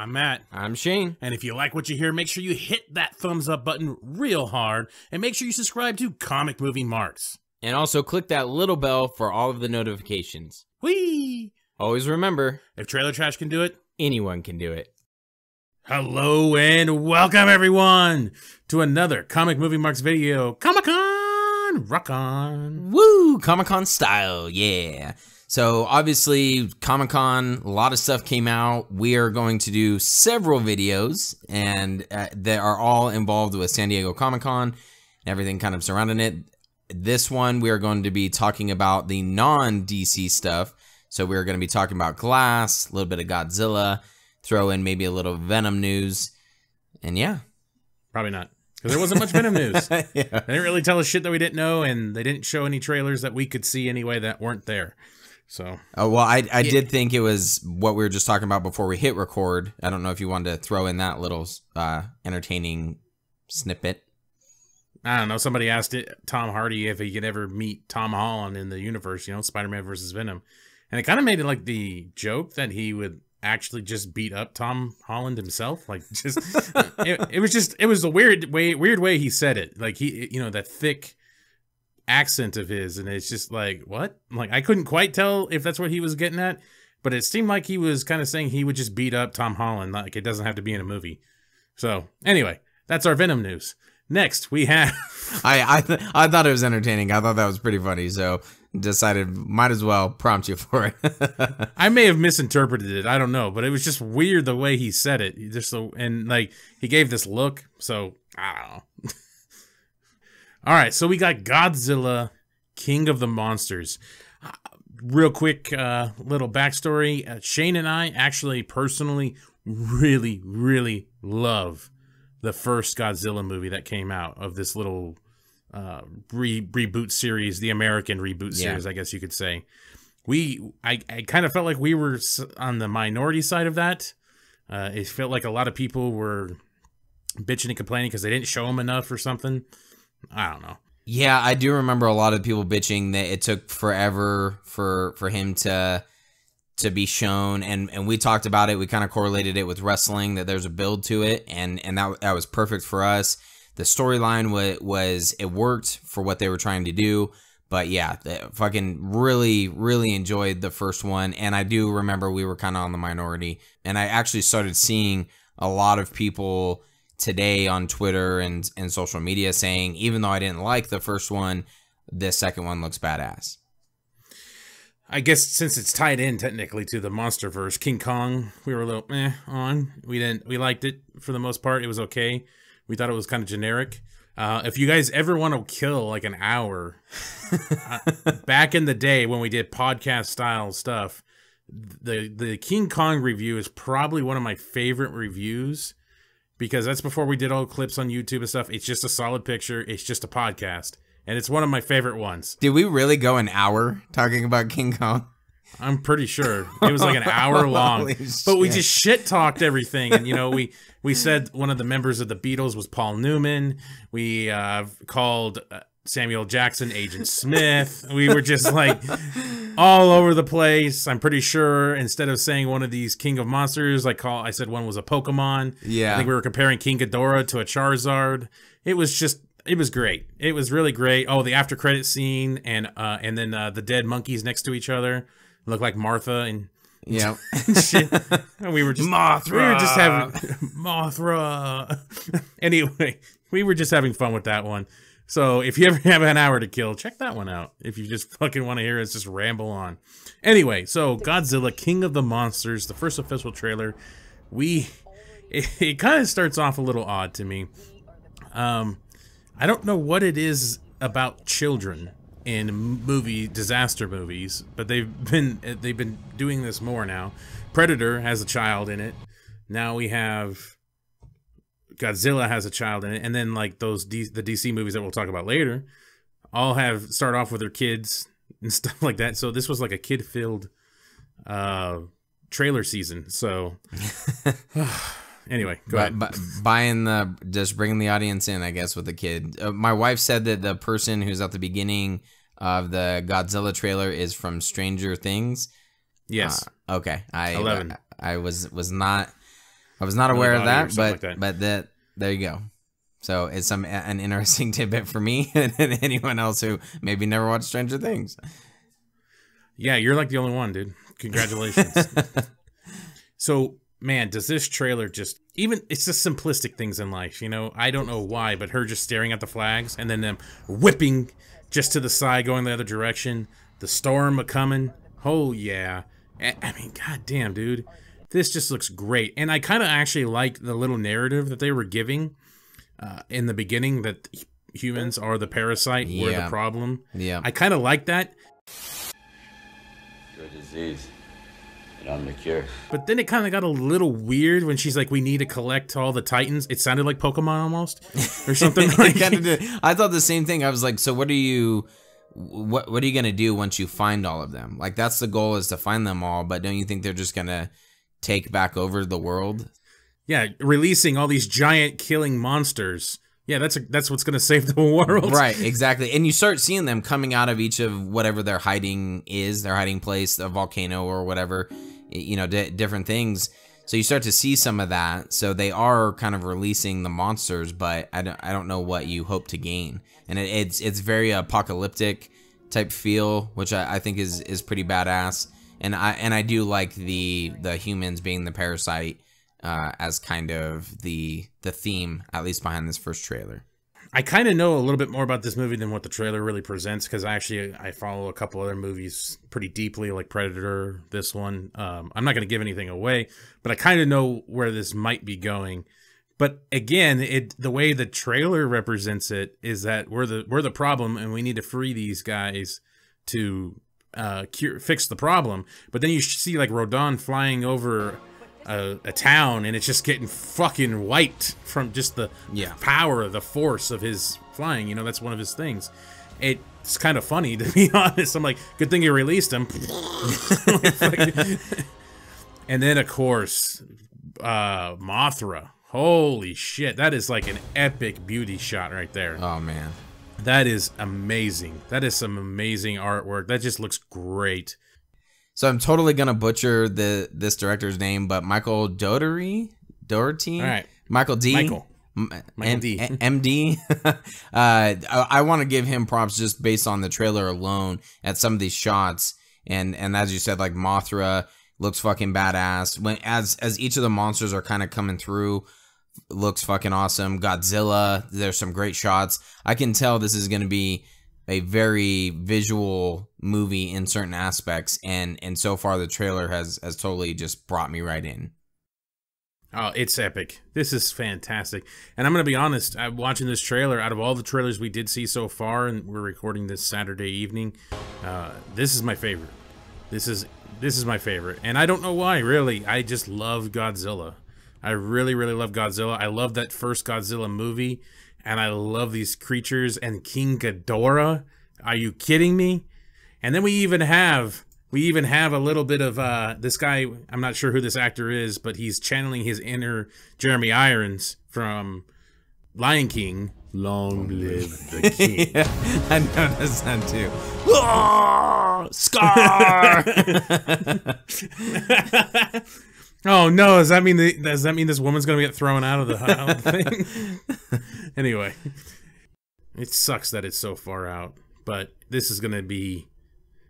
I'm Matt. I'm Shane. And if you like what you hear, make sure you hit that thumbs up button real hard. And make sure you subscribe to Comic Movie Marks. And also click that little bell for all of the notifications. Whee! Always remember, if Trailer Trash can do it, anyone can do it. Hello and welcome everyone to another Comic Movie Marks video. Comic-Con! Rock on! Woo! Comic-Con style, yeah. So obviously, Comic-Con, a lot of stuff came out. We are going to do several videos, and they are all involved with San Diego Comic-Con and everything kind of surrounding it. This one, we are going to be talking about the non-DC stuff. So we're going to be talking about Glass, a little bit of Godzilla, throw in maybe a little Venom news, and yeah. Probably not, because there wasn't much Venom news. Yeah. They didn't really tell us shit that we didn't know, and they didn't show any trailers that we could see anyway that weren't there. So, well, I did think it was what we were just talking about before we hit record. I don't know if you wanted to throw in that little entertaining snippet. I don't know. Somebody asked Tom Hardy if he could ever meet Tom Holland in the universe, you know, Spider-Man versus Venom. And it kind of made it like the joke that he would actually just beat up Tom Holland himself. Like, just, it was a weird way he said it. Like, he, you know, that thick accent of his, and it's just like, what? Like, I couldn't quite tell if that's what he was getting at, but it seemed like he was kind of saying he would just beat up Tom Holland, like it doesn't have to be in a movie. So anyway, that's our Venom news. Next we have I thought it was entertaining. I thought that was pretty funny, so decided might as well prompt you for it. I may have misinterpreted it, I don't know, but it was just weird the way he said it. Just so, and like he gave this look, so I don't know. All right, so we got Godzilla, King of the Monsters. Real quick little backstory. Shane and I actually personally really love the first Godzilla movie that came out of this little reboot series, the American reboot series, I guess you could say. I kind of felt like we were on the minority side of that. It felt like a lot of people were bitching and complaining because they didn't show them enough or something. I don't know. Yeah, I do remember a lot of people bitching that it took forever for him to be shown, and we talked about it. We kind of correlated it with wrestling, that there's a build to it, and that was perfect for us. The storyline was it worked for what they were trying to do, but yeah, fucking really enjoyed the first one, and I do remember we were kind of on the minority, and I actually started seeing a lot of people today on Twitter and social media saying, even though I didn't like the first one, this second one looks badass. I guess since it's tied in technically to the MonsterVerse, King Kong, we were a little on. We liked it for the most part. It was okay. We thought it was kind of generic. If you guys ever want to kill like an hour, back in the day when we did podcast style stuff, the King Kong review is probably one of my favorite reviews, because that's before we did all clips on YouTube and stuff. It's just a solid picture. It's just a podcast. And it's one of my favorite ones. Did we really go an hour talking about King Kong? I'm pretty sure. It was like an hour long. But we just shit-talked everything. And, you know, we said one of the members of the Beatles was Paul Newman. We called Samuel Jackson Agent Smith. We were just like all over the place. I'm pretty sure instead of saying one of these King of Monsters, I said one was a Pokemon. Yeah. I think we were comparing King Ghidorah to a Charizard. It was great. It was really great. Oh, the after credit scene and then the dead monkeys next to each other look like Martha and shit. And we were just Mothra. We were just having Mothra. Anyway, we were just having fun with that one. So if you ever have an hour to kill, check that one out. If you just fucking want to hear us just ramble on. Anyway, so Godzilla, King of the Monsters, the first official trailer. It kind of starts off a little odd to me. I don't know what it is about children in disaster movies, but they've been doing this more now. Predator has a child in it. Now we have Godzilla has a child in it, and then like the DC movies that we'll talk about later all start off with their kids and stuff like that. So this was like a kid-filled trailer season. So anyway, go ahead. Just bringing the audience in, I guess, with the kid. My wife said that the person who's at the beginning of the Godzilla trailer is from Stranger Things. Yes. Okay. 11. I was not I was not aware of that, like but there you go. So it's an interesting tidbit for me and anyone else who maybe never watched Stranger Things. Yeah, you're like the only one, dude. Congratulations. So, man, does this trailer just it's just simplistic things in life, you know? I don't know why, but her just staring at the flags and then them whipping just to the side, going the other direction. The storm a-coming. Oh, yeah. I mean, goddamn, dude. This just looks great. And I kind of actually like the little narrative that they were giving in the beginning, that humans are the parasite, we're the problem. Yeah. I kind of like that. Your disease. And I'm the cure. But then it kind of got a little weird when she's like, we need to collect all the Titans. It sounded like Pokemon almost, or something. Like, I thought the same thing. I was like, so what are you gonna do once you find all of them? Like, that's the goal, is to find them all. But don't you think they're just gonna take back over the world? Yeah, releasing all these giant killing monsters. Yeah, that's what's gonna save the world. Right, exactly. And you start seeing them coming out of each of whatever their hiding place, a volcano or whatever. You know, different things. So you start to see some of that. So they are kind of releasing the monsters, but I don't know what you hope to gain. And it's very apocalyptic type feel, which I think is pretty badass. And I do like the humans being the parasite as kind of the theme, at least behind this first trailer. I kind of know a little bit more about this movie than what the trailer really presents, because I follow a couple other movies pretty deeply, like Predator, this one. I'm not going to give anything away, but I kind of know where this might be going. But again, the way the trailer represents it is that we're the problem, and we need to free these guys to fix the problem. But then you see like Rodin flying over a town, and it's just getting fucking wiped from just the power, the force of his flying. You know, that's one of his things. It's kind of funny, to be honest. I'm like, good thing you released him. And then, of course, Mothra. Holy shit, that is like an epic beauty shot right there. Oh, man. That is amazing. That is some amazing artwork. That just looks great. So I'm totally gonna butcher this director's name, but Michael Dougherty. All right, Michael D. Michael D. MD. I want to give him props just based on the trailer alone at some of these shots, and as you said, like Mothra looks fucking badass. As each of the monsters are kind of coming through, looks fucking awesome. Godzilla, there's some great shots. I can tell this is gonna be a very visual movie in certain aspects, and so far the trailer has totally just brought me right in. Oh, it's epic. This is fantastic. And I'm gonna be honest, I'm watching this trailer, out of all the trailers we did see so far, and we're recording this Saturday evening, this is my favorite. This is my favorite, and I don't know why, really. I just love Godzilla. I really, really love Godzilla. I love that first Godzilla movie. And I love these creatures, and King Ghidorah. Are you kidding me? And then we even have a little bit of this guy. I'm not sure who this actor is, but he's channeling his inner Jeremy Irons from Lion King. Long live the king. Yeah, I noticed that too. Scar. Oh no! Does that mean this woman's gonna get thrown out of the thing? Anyway, it sucks that it's so far out, but this is gonna be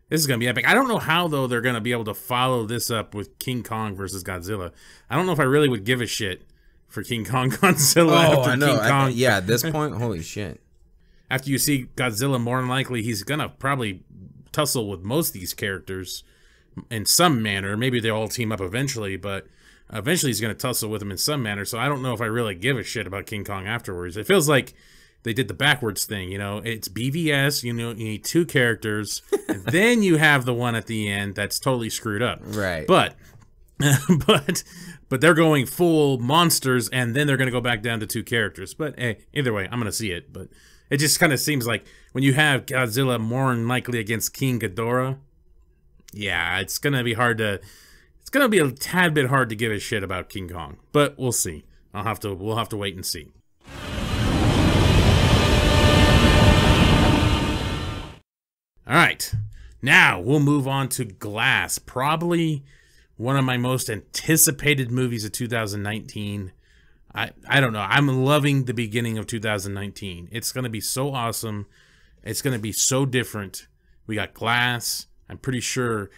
epic. I don't know how though they're gonna be able to follow this up with King Kong versus Godzilla. I don't know if I really would give a shit for King Kong Godzilla. Oh, I know. King Kong. Yeah, at this point, holy shit. After you see Godzilla, more than likely he's gonna probably tussle with most of these characters in some manner. Maybe they all team up eventually, but eventually he's going to tussle with him in some manner. So I don't know if I really give a shit about King Kong afterwards. It feels like they did the backwards thing, you know. It's BVS, you know, you need two characters, and then you have the one at the end that's totally screwed up. Right. But they're going full monsters, and then they're going to go back down to two characters. But hey, either way, I'm going to see it. But it just kind of seems like when you have Godzilla more than likely against King Ghidorah, yeah, it's gonna be a tad bit hard to give a shit about King Kong, but we'll see. We'll have to wait and see. All right, now we'll move on to Glass, probably one of my most anticipated movies of 2019. I don't know. I'm loving the beginning of 2019. It's going to be so awesome. It's going to be so different. We got Glass. I'm pretty sure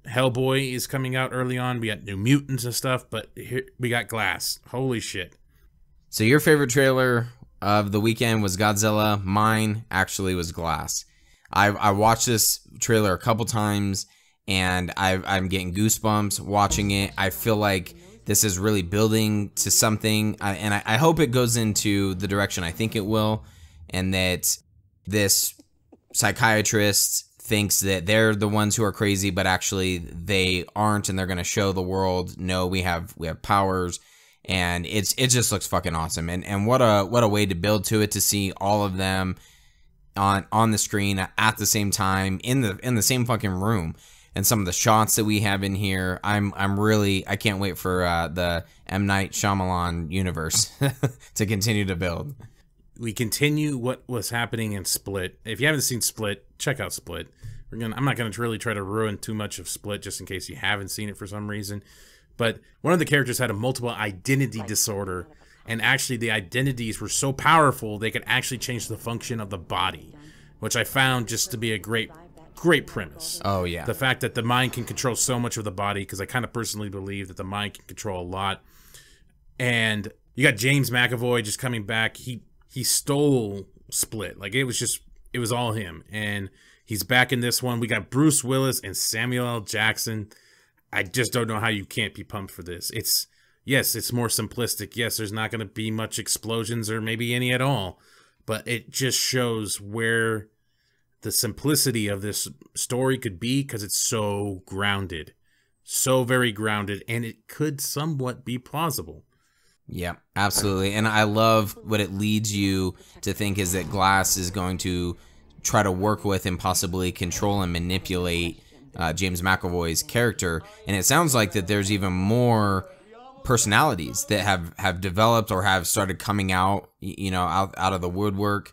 Hellboy is coming out early on. We got New Mutants and stuff, but here we got Glass. Holy shit. So your favorite trailer of the weekend was Godzilla. Mine actually was Glass. I watched this trailer a couple times, and I'm getting goosebumps watching it. I feel like this is really building to something, and I hope it goes into the direction I think it will, and that this psychiatrist thinks that they're the ones who are crazy, but actually they aren't, and they're going to show the world, no, we have powers, and it just looks fucking awesome. And what a way to build to it, to see all of them on the screen at the same time in the same fucking room. And some of the shots that we have in here, I can't wait for the M. Night Shyamalan universe to continue to build. We continue what was happening in Split. If you haven't seen Split, check out Split. I'm not going to really try to ruin too much of Split, just in case you haven't seen it for some reason. But one of the characters had a multiple identity disorder, and actually the identities were so powerful they could actually change the function of the body, which I found just to be a great premise. Oh, yeah. The fact that the mind can control so much of the body, because I kind of personally believe that the mind can control a lot. And you got James McAvoy just coming back. He stole Split. Like, it was all him. And he's back in this one. We got Bruce Willis and Samuel L. Jackson. I just don't know how you can't be pumped for this. Yes, it's more simplistic. Yes, there's not going to be much explosions or maybe any at all. But it just shows where the simplicity of this story could be, because it's so grounded, so very grounded, and it could somewhat be plausible. Yeah, absolutely. And I love what it leads you to think is that Glass is going to try to work with and possibly control and manipulate James McAvoy's character. And it sounds like that there's even more personalities that have developed or have started coming out, out of the woodwork.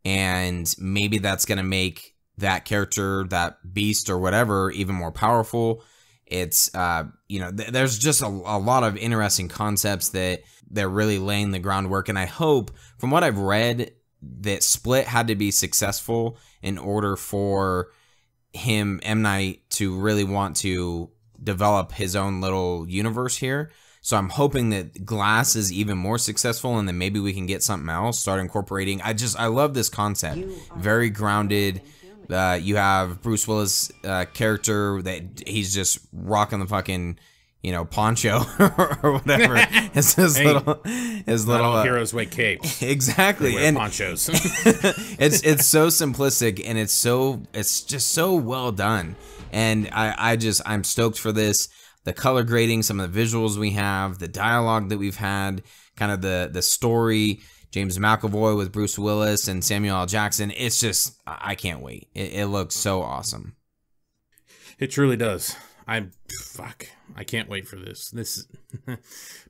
And maybe that's going to make that character, that beast or whatever, even more powerful. It's, there's just a lot of interesting concepts that they're really laying the groundwork. And I hope, from what I've read, that Split had to be successful in order for him, M. Night, to really want to develop his own little universe here. So I'm hoping that Glass is even more successful, and then maybe we can get something else, start incorporating. I love this concept. Very grounded. You have Bruce Willis' character that he's just rocking the fucking, poncho or whatever. It's his little heroes wear capes. Exactly. They wear ponchos. it's so simplistic, and it's just so well done. And I'm stoked for this. The color grading, some of the visuals we have, the dialogue that we've had, kind of the story, James McAvoy with Bruce Willis and Samuel L. Jackson. It's just, I can't wait. It looks so awesome. It truly does. I can't wait for this.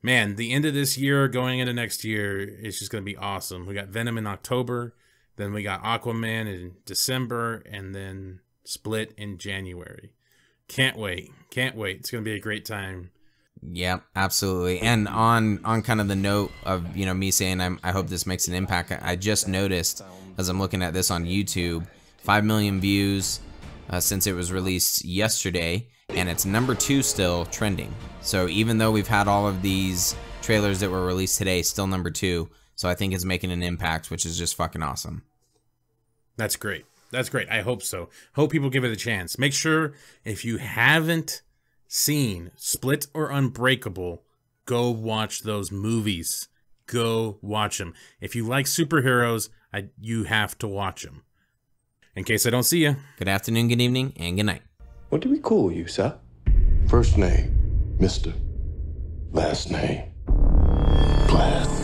Man, the end of this year, going into next year, it's just going to be awesome. We got Venom in October, then we got Aquaman in December, and then Split in January. Can't wait. It's going to be a great time. Yeah, absolutely. And on kind of the note of, me saying I hope this makes an impact, I just noticed as I'm looking at this on YouTube, 5 million views since it was released yesterday, and it's #2 still trending. So even though we've had all of these trailers that were released today, still #2. So I think it's making an impact, which is just fucking awesome. That's great. I hope so. Hope people give it a chance. Make sure, if you haven't seen Split or Unbreakable, go watch those movies. Go watch them. If you like superheroes, you have to watch them. In case I don't see you. Good afternoon, good evening, and good night. What do we call you, sir? First name, Mr. Last name, Glass.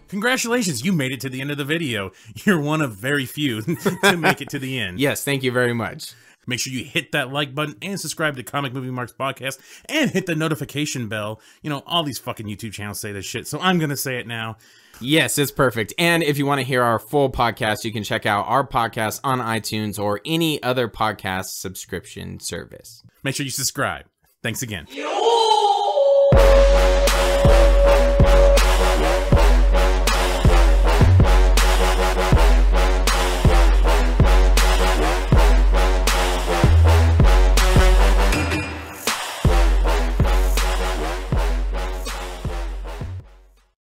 Congratulations, you made it to the end of the video. You're one of very few to make it to the end. Yes, thank you very much. Make sure you hit that like button and subscribe to Comic Movie Marks Podcast and hit the notification bell. All these fucking YouTube channels say this shit, so I'm going to say it now. Yes, it's perfect. And if you want to hear our full podcast, you can check out our podcast on iTunes or any other podcast subscription service. Make sure you subscribe. Thanks again.